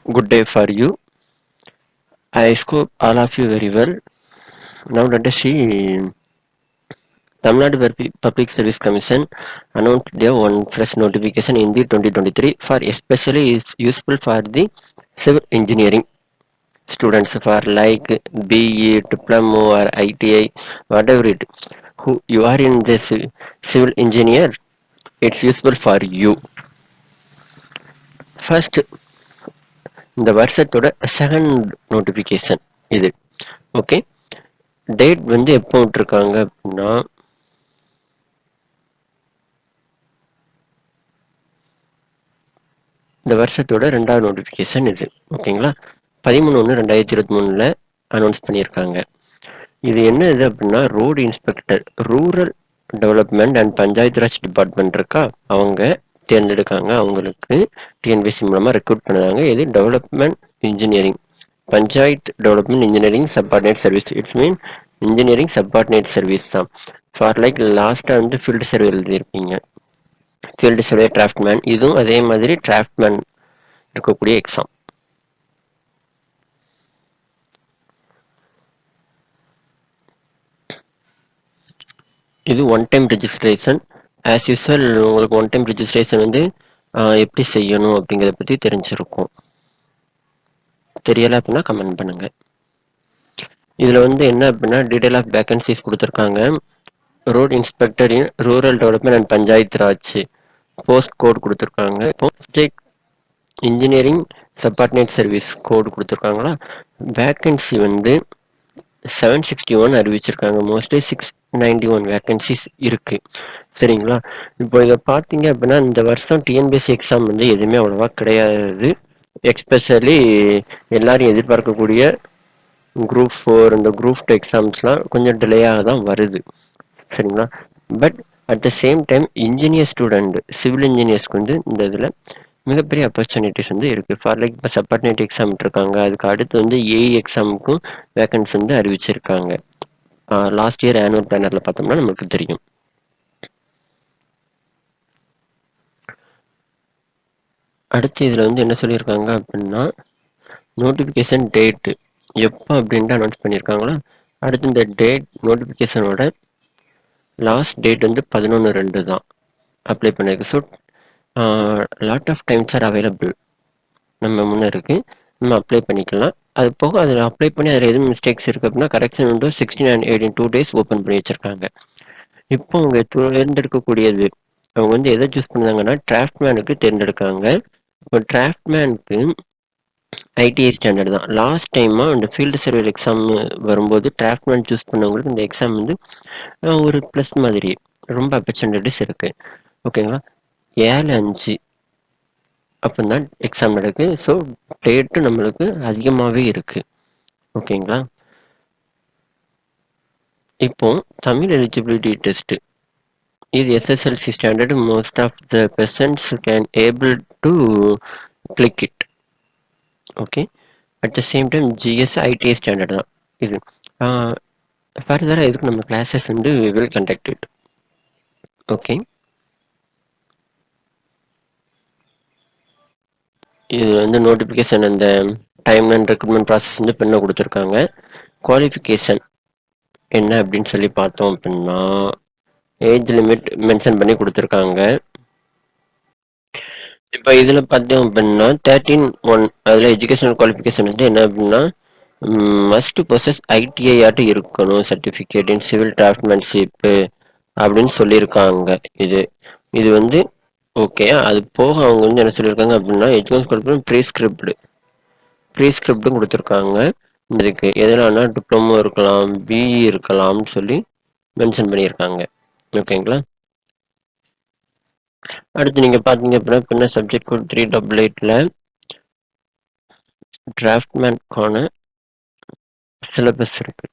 Good day for you. I scope all of you very well. Now let us see. Tamil Nadu Public Service Commission announced their one fresh notification in the 2023 for especially is useful for the civil engineering students for like BE, diploma or ITI, whatever it. Who you are in this civil engineer, it's useful for you. First, இந்த வருஷத்தோட second notification இது. Okay, date வந்து எப்போ விட்டுருக்காங்க அப்படின்னா இந்த வருஷத்தோட ரெண்டாவது நோட்டிஃபிகேஷன் இது. ஓகேங்களா, 13/1/2023 அனௌன்ஸ் பண்ணியிருக்காங்க. இது என்ன இது அப்படின்னா road inspector rural development and panchayat Raj department இருக்கா, அவங்க தேர்ந்தெடுக்காங்க. அவங்களுக்கு டிஎன்பிஎஸ்சி மூலமா ரெக்ரூட் பண்ணுறாங்க. இது development engineering, Panchayat development engineering subordinate service. It's mean engineering subordinate service தான். ஃபார் லைக் லாஸ்ட்டாக வந்து ஃபீல்டு சர்வே எழுதியிருப்பீங்க, ஃபீல்டு சர்வே டிராஃப்ட்மேன். இதுவும் அதே மாதிரி டிராஃப்ட்மேன் இருக்கக்கூடிய எக்ஸாம். இது one time registration. As usual உங்களுக்கு ஒன் டைம் ரெஜிஸ்ட்ரேஷன் வந்து எப்படி செய்யணும் அப்படிங்கிறத பற்றி தெரிஞ்சிருக்கும். தெரியலை அப்படின்னா கமெண்ட் பண்ணுங்க. இதில் வந்து என்ன அப்படின்னா டீடைல் ஆஃப் வேகன்சிஸ் கொடுத்துருக்காங்க. Road inspector in rural development and panchayat raj post code கொடுத்துருக்காங்க. State engineering subordinate service code கொடுத்துருக்காங்களா. வேக்கன்சி வந்து 761 அறிவிச்சிருக்காங்க. மோஸ்ட்லி 691 வேக்கன்சிஸ் இருக்கு. சரிங்களா, இப்போ இதை பார்த்தீங்க அப்படின்னா இந்த வருஷம் டிஎன்பிஎஸ்சி எக்ஸாம் வந்து எதுவுமே அவ்வளோவா கிடையாது. எக்ஸ்பெஷலி எல்லாரும் எதிர்பார்க்கக்கூடிய குரூப் 4 இந்த குரூப் 2 எக்ஸாம்ஸ்லாம் கொஞ்சம் டிலேயாக தான் வருது. சரிங்களா, but at the same time engineer student civil இன்ஜினியர்ஸ்க்கு வந்து இந்த இதில் மிகப்பெரிய ஆப்பர்ச்சுனிட்டிஸ் வந்து இருக்குது. ஃபார் லைக் இப்போ சப்பார்டினேட் எக்ஸாம் இருக்காங்க. அதுக்கு அடுத்து வந்து ஏஇ எக்ஸாமுக்கும் வேக்கன்சி வந்து அறிவிச்சிருக்காங்க. லாஸ்ட் இயர் ஆனுவல் பிளானரில் பார்த்தோம்னா நமக்கு தெரியும். அடுத்து இதில் வந்து என்ன சொல்லியிருக்காங்க அப்படின்னா நோட்டிஃபிகேஷன் டேட்டு எப்போ அப்படின்ட்டு அனௌன்ஸ் பண்ணியிருக்காங்களா. அடுத்து இந்த டேட் நோட்டிஃபிகேஷனோட லாஸ்ட் டேட் வந்து 11/2 தான் அப்ளை பண்ணியிருக்கு. So lot of times are available நம்ம முன்னே இருக்குது, நம்ம அப்ளை பண்ணிக்கலாம். அது போக அதில் அப்ளை பண்ணி அதில் எதுவும் மிஸ்டேக்ஸ் இருக்குது அப்படின்னா கரெக்ஷன் வந்து 16 and 18 2 days ஓப்பன் பண்ணி வச்சுருக்காங்க. இப்போ அவங்க தேர்ந்தெடுக்கக்கூடியது அவங்க வந்து எதை சூஸ் பண்ணாங்கன்னா டிராஃப்ட்மேனுக்கு தேர்ந்தெடுக்காங்க. இப்போ டிராஃப்ட்மேனுக்கு ஐடிஐ ஸ்டாண்டர்ட் தான். லாஸ்ட் டைமாக இந்த ஃபீல்டு சர்வே எக்ஸாம் வரும்போது டிராஃப்ட்மேன் சூஸ் பண்ணவங்களுக்கு இந்த எக்ஸாம் வந்து ஒரு ப்ளஸ் மாதிரி ரொம்ப ஆப்பர்ச்சுனிட்டிஸ் இருக்குது. ஓகேங்களா, 7/5 அப்போதான் எக்ஸாம் நடக்குது. ஸோ டேட்டு நம்மளுக்கு அதிகமாகவே இருக்குது. ஓகேங்களா, இப்போ தமிழ் எலிஜிபிலிட்டி டெஸ்ட்டு இது SSLC standard. Most of the persons can able to click it. Okay, at the same time GS ITI standard தான் இது. ஃபர்தராக இதுக்கு நம்ம கிளாஸஸ் வந்து வில் கண்டக்ட் இட். ஓகே, இது வந்து நோட்டிஃபிகேஷன் அந்த டைம் அண்ட் ரெக்ரூட்மெண்ட் ப்ராசஸ் வந்து பெண்ணை கொடுத்துருக்காங்க. குவாலிஃபிகேஷன் என்ன அப்படின்னு சொல்லி பார்த்தோம் அப்படின்னா ஏஜ் லிமிட் மென்ஷன் பண்ணி கொடுத்துருக்காங்க. இப்போ இதில் பார்த்தோம் அப்படின்னா 13(1) அதில் எஜுகேஷனல் குவாலிஃபிகேஷன் வந்து என்ன அப்படின்னா மஸ்ட் பொசஸ் ஐடிஐ ஆட்டு இருக்கணும், சர்டிஃபிகேட் இன் சிவில் டிராஃப்ட்மேன்ஷிப்பு அப்படின்னு சொல்லியிருக்காங்க. இது இது வந்து ஓகே. அது போக அவங்க வந்து என்ன சொல்லியிருக்காங்க அப்படின்னா எஜுகேஷன் குவாலிஃபிகேஷன் ப்ரீஸ்கிரிப்டும் கொடுத்துருக்காங்க. இதுக்கு எதனால டிப்ளமோ இருக்கலாம், பிஇ இருக்கலாம்னு சொல்லி மென்ஷன் பண்ணியிருக்காங்க. ஓகேங்களா, அடுத்து நீங்கள் பார்த்தீங்க அப்படின்னா பின்ன சப்ஜெக்ட் கோட் 388ல் டிராஃப்ட்மேனுக்கான சிலபஸ் இருக்கு.